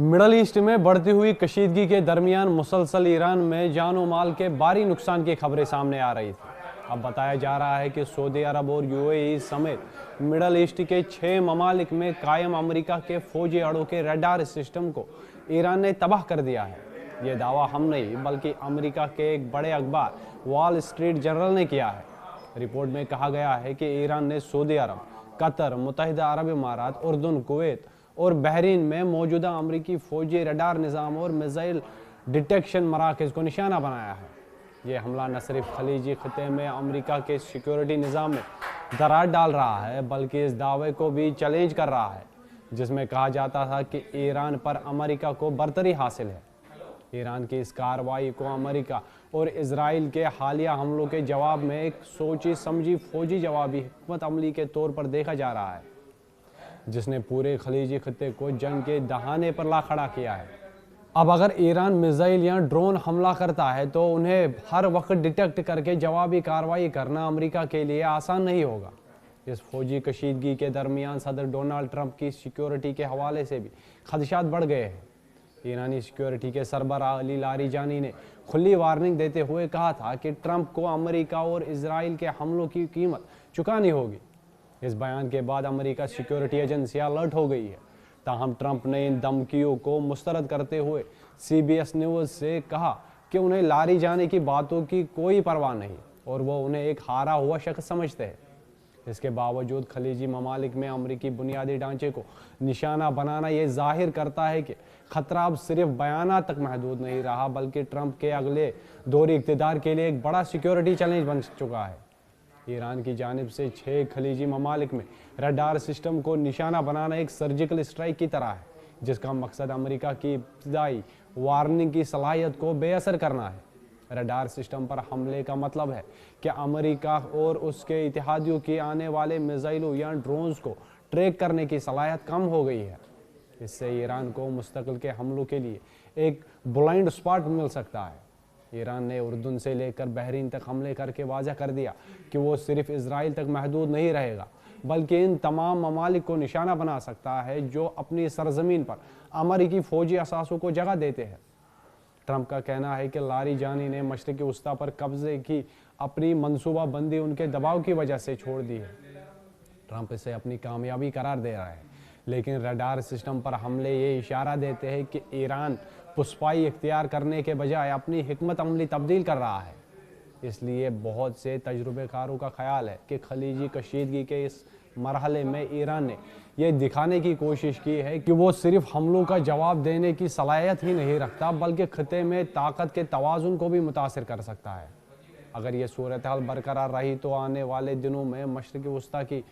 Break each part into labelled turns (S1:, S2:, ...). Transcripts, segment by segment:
S1: Middle east में बढ़ती हुई कशीदगी के दरमियान मुसलसल ईरान में जान और माल के भारी नुकसान की खबरें सामने आ रही थी। अब बताया जा रहा है कि सऊदी अरब और यूएई समेत मिडल ईस्ट के 6 ममालिक में कायम अमेरिका के फौजी अड़ों के रडार सिस्टम को ईरान ने तबाह कर दिया है। ये दावा हम नहीं बल्कि अमेरिका के एक बड़े अखबार वॉल स्ट्रीट जर्नल ने किया है। रिपोर्ट में कहा गया है कि ईरान ने सऊदी अरब, कतर, मुत्तहिदा अरब इमारात, उर्दन, कुवैत और बहरीन में मौजूदा अमरीकी फौजी रडार निज़ाम और मिसाइल डिटेक्शन मराकज़ को निशाना बनाया है। ये हमला न सिर्फ खलीजी खिते में अमरीका के सिक्योरिटी निज़ाम में दरार डाल रहा है बल्कि इस दावे को भी चैलेंज कर रहा है जिसमें कहा जाता था कि ईरान पर अमरीका को बरतरी हासिल है। ईरान की इस कार्रवाई को अमरीका और इजराइल के हालिया हमलों के जवाब में एक सोची समझी फौजी जवाबी हिकमत अमली के तौर पर देखा जा रहा है जिसने पूरे खलीजी खिते को जंग के दहाने पर ला खड़ा किया है। अब अगर ईरान मिसाइल या ड्रोन हमला करता है तो उन्हें हर वक्त डिटेक्ट करके जवाबी कार्रवाई करना अमेरिका के लिए आसान नहीं होगा। इस फौजी कशीदगी के दरमियान सदर डोनाल्ड ट्रंप की सिक्योरिटी के हवाले से भी खदशात बढ़ गए हैं। ईरानी सिक्योरिटी के सरबराह अली लारीजानी ने खुली वार्निंग देते हुए कहा था कि ट्रंप को अमेरिका और इजराइल के हमलों की कीमत चुकानी होगी। इस बयान के बाद अमेरिका सिक्योरिटी एजेंसियां अलर्ट हो गई है। ताहम ट्रंप ने इन धमकियों को मुस्तरद करते हुए CBS न्यूज़ से कहा कि उन्हें लारीजानी की बातों की कोई परवाह नहीं और वो उन्हें एक हारा हुआ शख्स समझते हैं। इसके बावजूद खलीजी ममालिक में अमरीकी बुनियादी ढांचे को निशाना बनाना ये जाहिर करता है कि खतरा अब सिर्फ बयाना तक महदूद नहीं रहा बल्कि ट्रंप के अगले दौर इक़्तिदार के लिए एक बड़ा सिक्योरिटी चैलेंज बन चुका है। ईरान की जानिब से 6 खलीजी ममालिक में रडार सिस्टम को निशाना बनाना एक सर्जिकल स्ट्राइक की तरह है जिसका मकसद अमेरिका की इब्तदाई वार्निंग की सलाहियत को बेअसर करना है। रडार सिस्टम पर हमले का मतलब है कि अमेरिका और उसके इत्तेहादियों की आने वाले मिसाइलों या ड्रोन्स को ट्रैक करने की सलाहियत कम हो गई है। इससे ईरान को मुस्तकिल के हमलों के लिए एक ब्लाइंड स्पॉट मिल सकता है। ईरान ने उर्दन से लेकर बहरीन तक हमले करके वाज़ह कर दिया कि वो सिर्फ इजराइल तक महदूद नहीं रहेगा बल्कि इन तमाम ममालिक को निशाना बना सकता है जो अपनी सरजमीन पर अमरीकी फौजी असासों को जगह देते हैं। ट्रंप का कहना है कि लारीजानी ने मशरिकी वस्ता पर कब्जे की अपनी मनसूबा बंदी उनके दबाव की वजह से छोड़ दी है। ट्रंप इसे अपनी कामयाबी करार दे रहा है लेकिन रडार सिस्टम पर हमले ये इशारा देते हैं कि ईरान पुष्पाई इख्तियार करने के बजाय अपनी हिकमत अमली तब्दील कर रहा है। इसलिए बहुत से तजुर्बेकारों का ख्याल है कि खलीजी कशीदगी के इस मरहले में ईरान ने यह दिखाने की कोशिश की है कि वो सिर्फ हमलों का जवाब देने की सलाहियत ही नहीं रखता बल्कि खिते में ताकत के तवाज़ुन को भी मुतासिर कर सकता है। अगर ये सूरत हाल बरकरार रही तो आने वाले दिनों में मशरिक़ी वस्ता की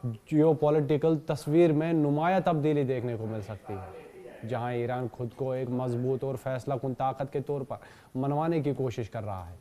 S1: जियोपॉलिटिकल तस्वीर में नुमाया तब्दीली देखने को मिल सकती है जहां ईरान खुद को एक मजबूत और फैसला कुन ताकत के तौर पर मनवाने की कोशिश कर रहा है।